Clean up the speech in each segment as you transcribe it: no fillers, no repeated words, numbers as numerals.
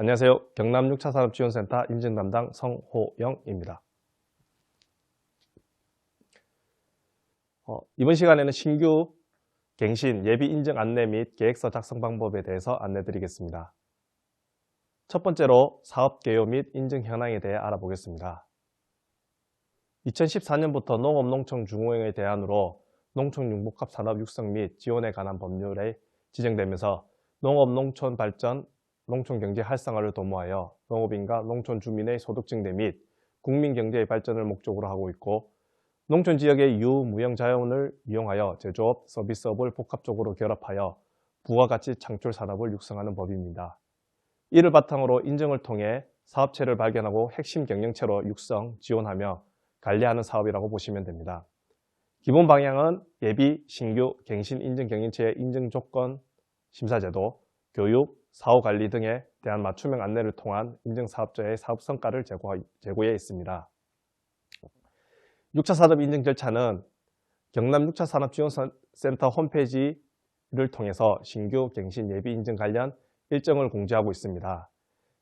안녕하세요. 경남 6차 산업지원센터 인증 담당 성호영입니다. 이번 시간에는 신규 갱신 예비 인증 안내 및 계획서 작성 방법에 대해서 안내 드리겠습니다. 첫 번째로 사업 개요 및 인증 현황에 대해 알아보겠습니다. 2014년부터 농업농촌 중앙회 대안으로 농촌융복합 산업 육성 및 지원에 관한 법률에 지정되면서 농업 농촌 발전, 농촌 경제 활성화를 도모하여 농업인과 농촌 주민의 소득 증대 및 국민 경제의 발전을 목적으로 하고 있고, 농촌 지역의 유무형 자원을 이용하여 제조업, 서비스업을 복합적으로 결합하여 부가가치 창출 산업을 육성하는 법입니다. 이를 바탕으로 인증을 통해 사업체를 발견하고 핵심 경영체로 육성, 지원하며 관리하는 사업이라고 보시면 됩니다. 기본 방향은 예비, 신규, 갱신 인증 경영체의 인증 조건, 심사제도, 교육, 사후관리 등에 대한 맞춤형 안내를 통한 인증사업자의 사업 성과를 제고해 있습니다. 6차 산업 인증 절차는 경남 6차 산업지원센터 홈페이지를 통해서 신규, 갱신, 예비 인증 관련 일정을 공지하고 있습니다.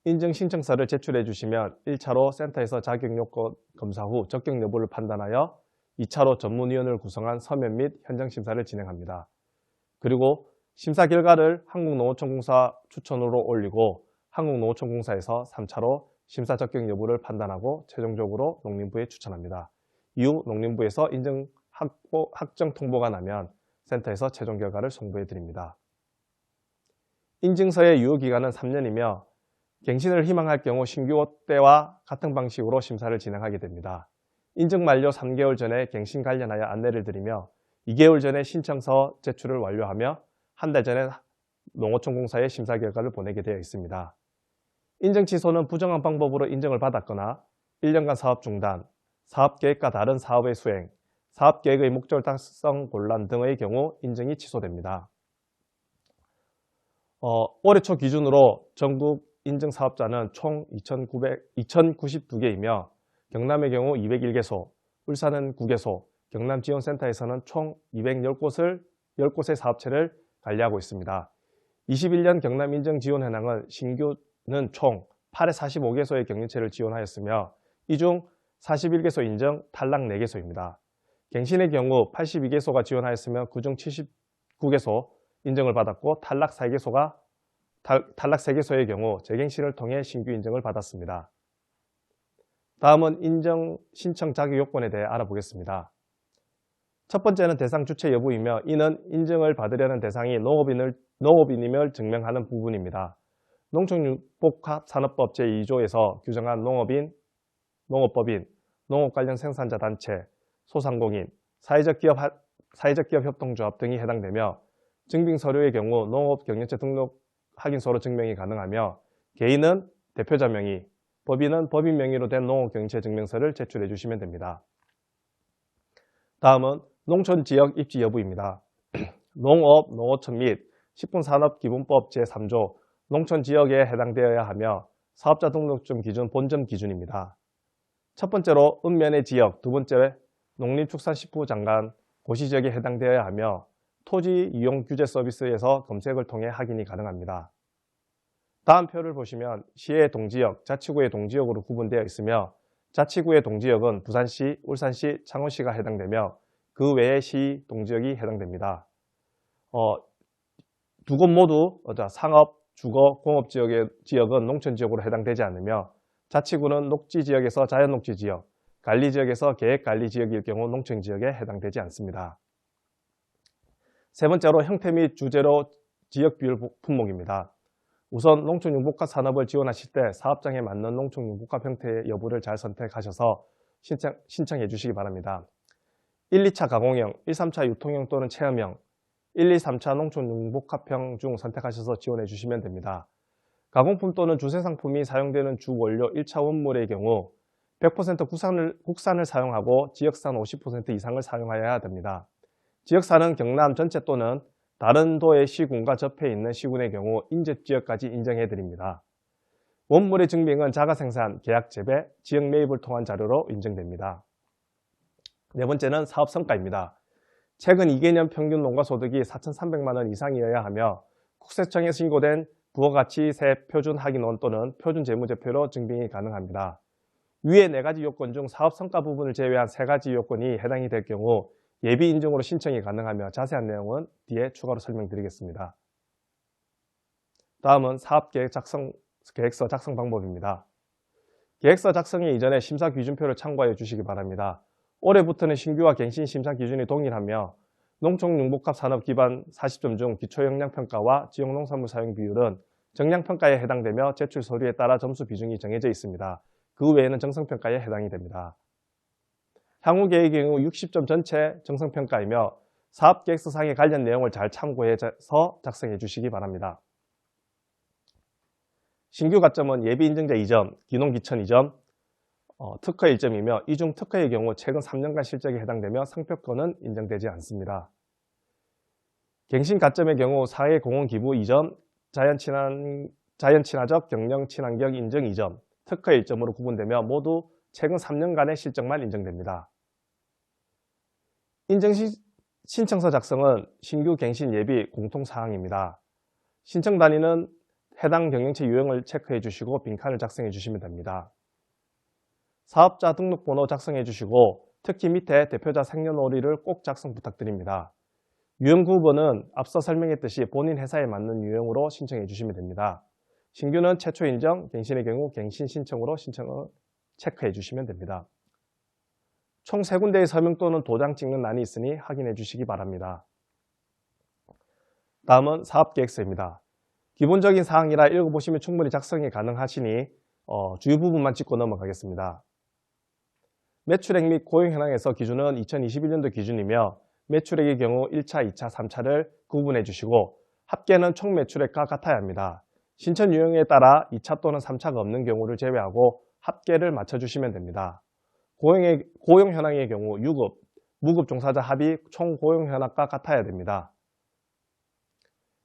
인증 신청서를 제출해 주시면 1차로 센터에서 자격 요건 검사 후 적격 여부를 판단하여 2차로 전문위원회를 구성한 서면 및 현장 심사를 진행합니다. 그리고 심사 결과를 한국농어촌공사 추천으로 올리고 한국농어촌공사에서 3차로 심사 적격 여부를 판단하고 최종적으로 농림부에 추천합니다. 이후 농림부에서 인증 확정 통보가 나면 센터에서 최종 결과를 송부해 드립니다. 인증서의 유효기간은 3년이며 갱신을 희망할 경우 신규 때와 같은 방식으로 심사를 진행하게 됩니다. 인증 만료 3개월 전에 갱신 관련하여 안내를 드리며 2개월 전에 신청서 제출을 완료하며 한 달 전에 농어촌공사에 심사 결과를 보내게 되어 있습니다. 인증 취소는 부정한 방법으로 인증을 받았거나 1년간 사업 중단, 사업계획과 다른 사업의 수행, 사업계획의 목적 달성 곤란 등의 경우 인증이 취소됩니다. 올해 초 기준으로 전국 인증사업자는 총 2,092개이며 경남의 경우 201개소, 울산은 9개소, 경남지원센터에서는 총 210곳의 사업체를 관리하고 있습니다. 21년 경남 인증 지원 현황은 신규는 총 845개소의 경영체를 지원하였으며 이 중 41개소 인증, 탈락 4개소입니다. 갱신의 경우 82개소가 지원하였으며 그중 79개소 인증을 받았고 탈락 3개소의 경우 재갱신을 통해 신규 인증을 받았습니다. 다음은 인증 신청 자격 요건에 대해 알아보겠습니다. 첫 번째는 대상 주체 여부이며 이는 인증을 받으려는 대상이 농업인임을 증명하는 부분입니다. 농촌융복합산업법 제2조에서 규정한 농업인, 농업법인, 농업 관련 생산자 단체, 소상공인, 사회적 기업 협동조합 등이 해당되며 증빙서류의 경우 농업경영체 등록 확인서로 증명이 가능하며 개인은 대표자 명의, 법인은 법인 명의로 된 농업경영체 증명서를 제출해 주시면 됩니다. 다음은 농촌지역 입지 여부입니다. 농업, 농어촌 및 식품산업기본법 제3조 농촌지역에 해당되어야 하며 사업자 등록점 기준 본점 기준입니다. 첫 번째로 읍면의 지역, 두 번째 농림축산식품 장관 고시지역에 해당되어야 하며 토지 이용 규제 서비스에서 검색을 통해 확인이 가능합니다. 다음 표를 보시면 시의 동지역, 자치구의 동지역으로 구분되어 있으며 자치구의 동지역은 부산시, 울산시, 창원시가 해당되며 그 외의 시 동지역이 해당됩니다. 두 곳 모두 상업, 주거, 공업지역은 농촌지역으로 해당되지 않으며 자치구는 녹지지역에서 자연녹지지역, 관리지역에서 계획관리지역일 경우 농촌지역에 해당되지 않습니다. 세 번째로 형태 및 주제로 지역비율 품목입니다. 우선 농촌융복합 산업을 지원하실 때 사업장에 맞는 농촌융복합 형태의 여부를 잘 선택하셔서 신청해 주시기 바랍니다. 1, 2차 가공형, 1, 3차 유통형 또는 체험형, 1, 2, 3차 농촌융복합형 중 선택하셔서 지원해 주시면 됩니다. 가공품 또는 주생상품이 사용되는 주원료 1차 원물의 경우 100% 국산을 사용하고 지역산 50% 이상을 사용하여야 됩니다. 지역산은 경남 전체 또는 다른 도의 시군과 접해 있는 시군의 경우 인접지역까지 인정해 드립니다. 원물의 증빙은 자가생산, 계약재배, 지역 매입을 통한 자료로 인정됩니다. 네 번째는 사업 성과입니다. 최근 2개년 평균 농가소득이 4,300만 원 이상이어야 하며 국세청에 신고된 부와 같이 세 표준 확인원 또는 표준 재무제표로 증빙이 가능합니다. 위의 4가지 요건 중 사업 성과 부분을 제외한 3가지 요건이 해당이 될 경우 예비 인증으로 신청이 가능하며 자세한 내용은 뒤에 추가로 설명드리겠습니다. 다음은 계획서 작성 방법입니다. 계획서 작성에 이전에 심사 기준표를 참고해 주시기 바랍니다. 올해부터는 신규와 갱신 심사 기준이 동일하며 농촌융복합 산업 기반 40점 중 기초역량평가와 지역농산물 사용 비율은 정량평가에 해당되며 제출 서류에 따라 점수 비중이 정해져 있습니다. 그 외에는 정성평가에 해당이 됩니다. 향후 계획의 경우 60점 전체 정성평가이며 사업계획서상의 관련 내용을 잘 참고해서 작성해 주시기 바랍니다. 신규 가점은 예비 인증자 2점, 기농 기천 2점, 특허 1점이며 이 중 특허의 경우 최근 3년간 실적에 해당되며 상표권은 인정되지 않습니다. 갱신 가점의 경우 사회 공헌 기부 2점, 자연친화적 경영 친환경 인증 2점, 특허 1점으로 구분되며 모두 최근 3년간의 실적만 인정됩니다. 인증 신청서 작성은 신규 갱신 예비 공통사항입니다. 신청 단위는 해당 경영체 유형을 체크해 주시고 빈칸을 작성해 주시면 됩니다. 사업자 등록번호 작성해 주시고 특히 밑에 대표자 생년월일을 꼭 작성 부탁드립니다. 유형 구분은 앞서 설명했듯이 본인 회사에 맞는 유형으로 신청해 주시면 됩니다. 신규는 최초 인정, 갱신의 경우 갱신 신청으로 신청을 체크해 주시면 됩니다. 총 3군데의 서명 또는 도장 찍는 난이 있으니 확인해 주시기 바랍니다. 다음은 사업계획서입니다. 기본적인 사항이라 읽어보시면 충분히 작성이 가능하시니 주요 부분만 짚고 넘어가겠습니다. 매출액 및 고용 현황에서 기준은 2021년도 기준이며 매출액의 경우 1차, 2차, 3차를 구분해 주시고 합계는 총 매출액과 같아야 합니다. 신청 유형에 따라 2차 또는 3차가 없는 경우를 제외하고 합계를 맞춰주시면 됩니다. 고용 현황의 경우 유급, 무급 종사자 합이 총 고용 현황과 같아야 됩니다.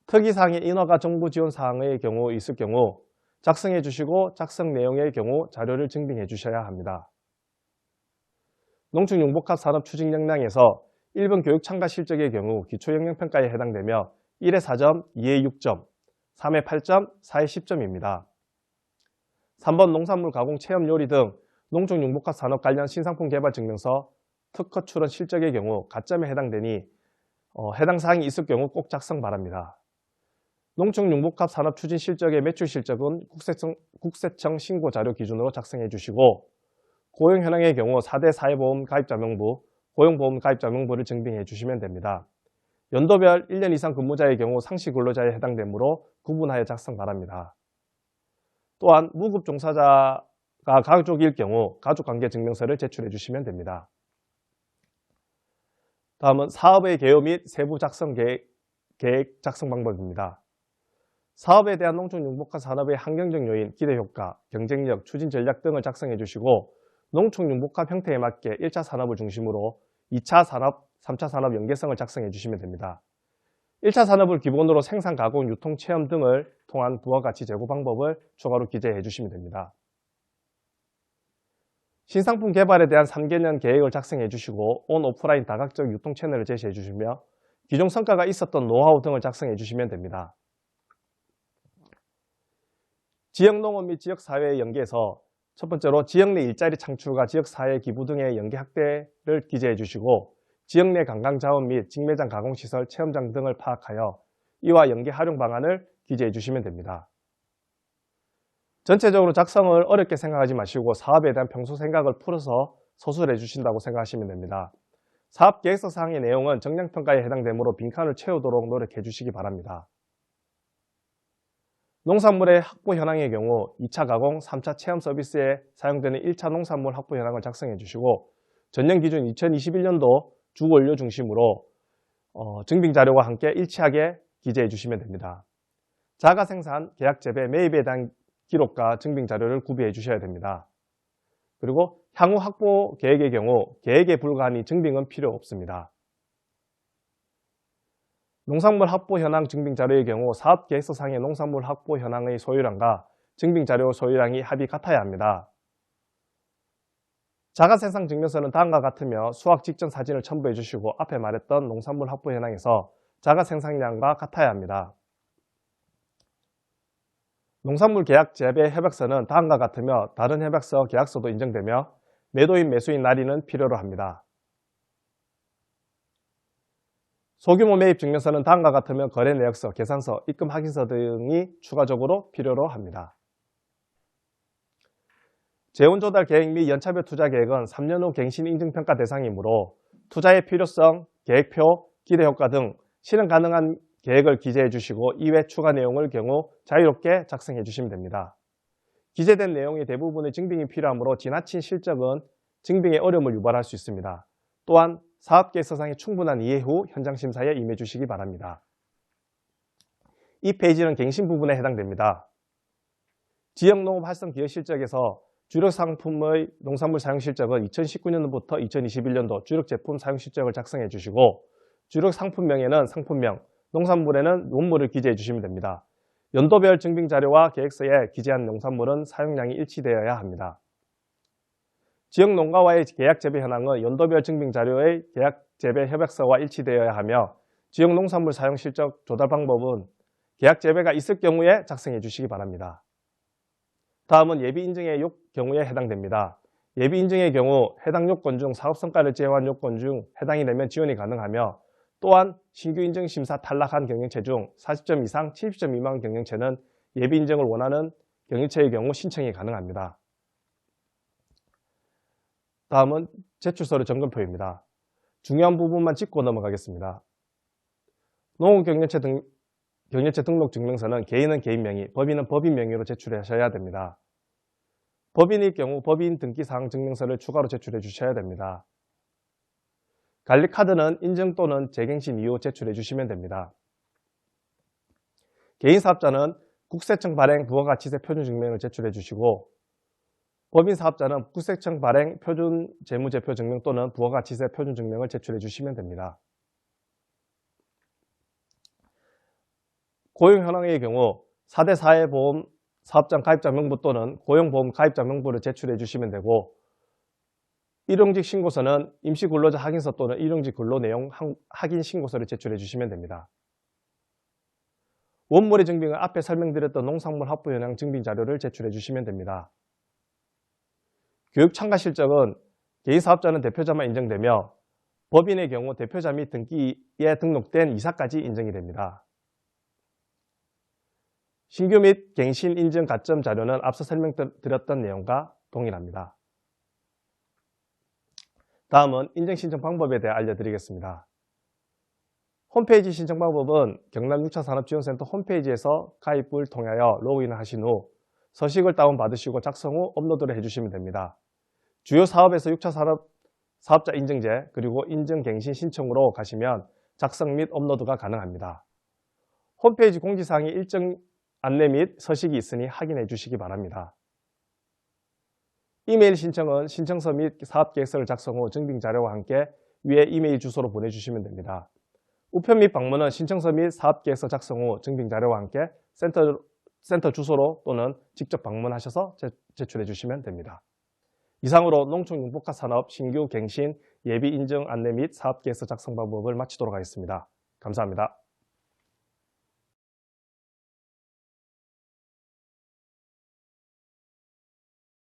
특이사항의 인허가 정부 지원 사항의 경우 있을 경우 작성해 주시고 작성 내용의 경우 자료를 증빙해 주셔야 합니다. 농촌융복합 산업 추진 역량에서 1번 교육 참가 실적의 경우 기초역량평가에 해당되며 1에 4점, 2에 6점, 3에 8점, 4에 10점입니다. 3번 농산물 가공 체험 요리 등 농촌융복합 산업 관련 신상품 개발 증명서 특허 출원 실적의 경우 가점에 해당되니 해당 사항이 있을 경우 꼭 작성 바랍니다. 농촌융복합 산업 추진 실적의 매출 실적은 국세청 신고 자료 기준으로 작성해 주시고 고용 현황의 경우 4대 사회보험 가입자 명부, 고용보험 가입자 명부를 증빙해 주시면 됩니다. 연도별 1년 이상 근무자의 경우 상시 근로자에 해당되므로 구분하여 작성 바랍니다. 또한 무급 종사자가 가족일 경우 가족관계증명서를 제출해 주시면 됩니다. 다음은 사업의 개요 및 세부 작성 계획 작성 방법입니다. 사업에 대한 농촌융복합 산업의 환경적 요인, 기대효과, 경쟁력, 추진 전략 등을 작성해 주시고 농촌융복합 형태에 맞게 1차 산업을 중심으로 2차 산업, 3차 산업 연계성을 작성해 주시면 됩니다. 1차 산업을 기본으로 생산, 가공, 유통, 체험 등을 통한 부와 가치 제고 방법을 추가로 기재해 주시면 됩니다. 신상품 개발에 대한 3개년 계획을 작성해 주시고 온 오프라인 다각적 유통 채널을 제시해 주시며 기존 성과가 있었던 노하우 등을 작성해 주시면 됩니다. 지역농업 및 지역사회의 연계에서 첫 번째로 지역 내 일자리 창출과 지역사회 기부 등의 연계 확대를 기재해 주시고 지역 내 관광자원 및 직매장 가공시설, 체험장 등을 파악하여 이와 연계 활용 방안을 기재해 주시면 됩니다. 전체적으로 작성을 어렵게 생각하지 마시고 사업에 대한 평소 생각을 풀어서 서술해 주신다고 생각하시면 됩니다. 사업계획서 사항의 내용은 정량평가에 해당되므로 빈칸을 채우도록 노력해 주시기 바랍니다. 농산물의 확보 현황의 경우 2차 가공, 3차 체험 서비스에 사용되는 1차 농산물 확보 현황을 작성해 주시고 전년 기준 2021년도 주원료 중심으로 증빙자료와 함께 일치하게 기재해 주시면 됩니다. 자가생산, 계약재배, 매입에 대한 기록과 증빙자료를 구비해 주셔야 됩니다. 그리고 향후 확보 계획의 경우 계획에 불과하니 증빙은 필요 없습니다. 농산물 확보 현황 증빙자료의 경우 사업계획서상의 농산물 확보 현황의 소유량과 증빙자료 소유량이 합이 같아야 합니다. 자가생산 증명서는 다음과 같으며 수확 직전 사진을 첨부해 주시고 앞에 말했던 농산물 확보 현황에서 자가생산량과 같아야 합니다. 농산물 계약 재배 협약서는 다음과 같으며 다른 협약서 계약서도 인정되며 매도인 매수인 날인은 필요로 합니다. 소규모 매입 증명서는 다음과 같으며 거래 내역서, 계산서, 입금 확인서 등이 추가적으로 필요로 합니다. 재원 조달 계획 및 연차별 투자 계획은 3년 후 갱신 인증 평가 대상이므로 투자의 필요성, 계획표, 기대 효과 등 실현 가능한 계획을 기재해 주시고 이외 추가 내용을 경우 자유롭게 작성해 주시면 됩니다. 기재된 내용의 대부분의 증빙이 필요하므로 지나친 실적은 증빙에 어려움을 유발할 수 있습니다. 또한 사업계획서상의 충분한 이해 후 현장 심사에 임해 주시기 바랍니다. 이 페이지는 갱신 부분에 해당됩니다. 지역농업 활성 기여 실적에서 주력 상품의 농산물 사용 실적은 2019년도부터 2021년도 주력 제품 사용 실적을 작성해 주시고 주력 상품명에는 상품명, 농산물에는 논물을 기재해 주시면 됩니다. 연도별 증빙 자료와 계획서에 기재한 농산물은 사용량이 일치되어야 합니다. 지역 농가와의 계약 재배 현황은 연도별 증빙 자료의 계약 재배 협약서와 일치되어야 하며 지역 농산물 사용 실적 조달 방법은 계약 재배가 있을 경우에 작성해 주시기 바랍니다. 다음은 예비 인증의 경우에 해당됩니다. 예비 인증의 경우 해당 요건 중 사업 성과를 제외한 요건 중 해당이 되면 지원이 가능하며 또한 신규 인증 심사 탈락한 경영체 중 40점 이상 70점 미만 경영체는 예비 인증을 원하는 경영체의 경우 신청이 가능합니다. 다음은 제출서류 점검표입니다. 중요한 부분만 짚고 넘어가겠습니다. 농업경영체 등록 증명서는 개인은 개인 명의, 법인은 법인 명의로 제출하셔야 됩니다. 법인일 경우 법인 등기사항 증명서를 추가로 제출해 주셔야 됩니다. 관리카드는 인증 또는 재갱신 이후 제출해 주시면 됩니다. 개인사업자는 국세청 발행 부가가치세 표준증명을 제출해 주시고 법인사업자는 국세청 발행 표준 재무제표 증명 또는 부가가치세 표준증명을 제출해 주시면 됩니다. 고용현황의 경우 4대 사회보험 사업장 가입자 명부 또는 고용보험 가입자 명부를 제출해 주시면 되고 일용직 신고서는 임시근로자 확인서 또는 일용직 근로 내용 확인 신고서를 제출해 주시면 됩니다. 원물의 증빙은 앞에 설명드렸던 농산물 합부 현황 증빙 자료를 제출해 주시면 됩니다. 교육 참가 실적은 개인사업자는 대표자만 인정되며 법인의 경우 대표자 및 등기에 등록된 이사까지 인정이 됩니다. 신규 및 갱신 인증 가점 자료는 앞서 설명드렸던 내용과 동일합니다. 다음은 인증 신청 방법에 대해 알려드리겠습니다. 홈페이지 신청 방법은 경남 6차 산업지원센터 홈페이지에서 가입을 통하여 로그인을 하신 후 서식을 다운받으시고 작성 후 업로드를 해주시면 됩니다. 주요 사업에서 6차 사업자 인증제 그리고 인증 갱신 신청으로 가시면 작성 및 업로드가 가능합니다. 홈페이지 공지사항에 일정 안내 및 서식이 있으니 확인해 주시기 바랍니다. 이메일 신청은 신청서 및 사업계획서를 작성 후 증빙자료와 함께 위에 이메일 주소로 보내주시면 됩니다. 우편 및 방문은 신청서 및 사업계획서 작성 후 증빙자료와 함께 센터 주소로 또는 직접 방문하셔서 제출해 주시면 됩니다. 이상으로 농촌융복합산업 신규 갱신 예비 인증 안내 및 사업계획서 작성 방법을 마치도록 하겠습니다. 감사합니다.